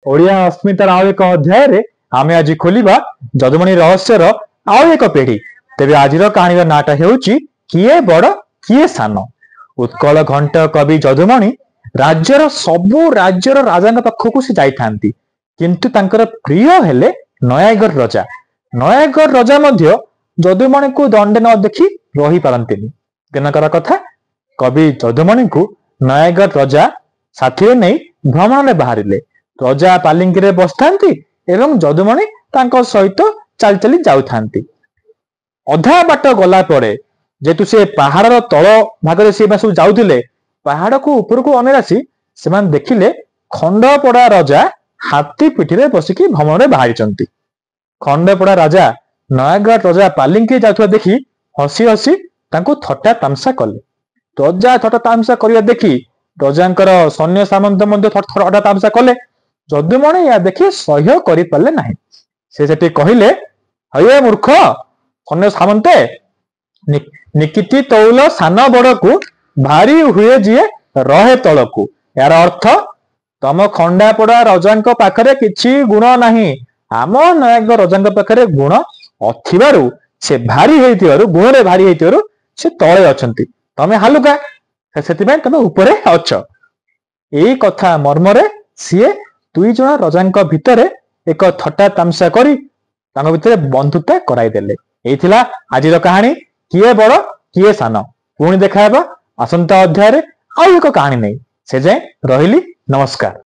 ओडिया अस्मितार आउ एक अध्याय आमे आज खोलिबा जदुमणि रहस्यर आउ एक पेढ़ी। तेबे आजिर कहानीर नाटा हेउची किए बड़ किए सान। उत्कल घंट कवि जदुमणि राज्यर सबु राज्यर राजा पाखकु से जाइथांती, किंतु तांकर प्रिय हेले नयागढ़ राजा। नयागढ़ राजा मध्य जदुमणि को दंडे न देखि रही पारंतिनी। दिनकर कथा, कवि जदुमणि को नयागढ़ राजा साथी नहीं भ्रमण बाहरिले। राजा पालिंकी रे बसथांती एवं जदुमणि तांको सहित चल चली जाउथांती। अधा बाट गला परे जेतु से पहाड़ तल भागरे से सब जाउथिले, पहाड़ को ऊपर को अनेरासी से देखिले खंडपड़ा राजा हाथी पिठी बसिकी भ्रमण में बाहरी। खंडपड़ा राजा नयागढ़ राजा पालिंकी जाउथबा देखि हसी हसी तांको थट्टा तामसा कले। राजा थट्टा तामसा करिया देखि राजांकर सैन्य सामंत मध्य थट्टा तामसा कले। जदुमणि या देखि सह्य करि पाले नाही। से सेठी कहिले, हये मूर्ख सैन्य सामंते, निकिति तौल सान बड़ को भारी हुए जिए रहे तलकू। यार अर्थ, तम खंडापड़ा राजांक पाखरे किछि गुण नाही, आम नयागढ़ राजांक पाखरे गुण अथिबारु से भारी हेतिबारु, गुण रे भारी हेतिबारु से तळे अछंती, तमे हालुका, सेतिबे तमे ऊपरे अछ। एई कथा मर्मरे सीए दुई जण राजांक भितरे एक थट्टा तामसा करी तांक भितरे बंधुता कराई देले। एई थिला आजिर कहानी किए बड़ किए सान। पुणी देखा हेबा आसंता अध्याय रे आउ एक कहानी नै। से जाय रहिली, नमस्कार।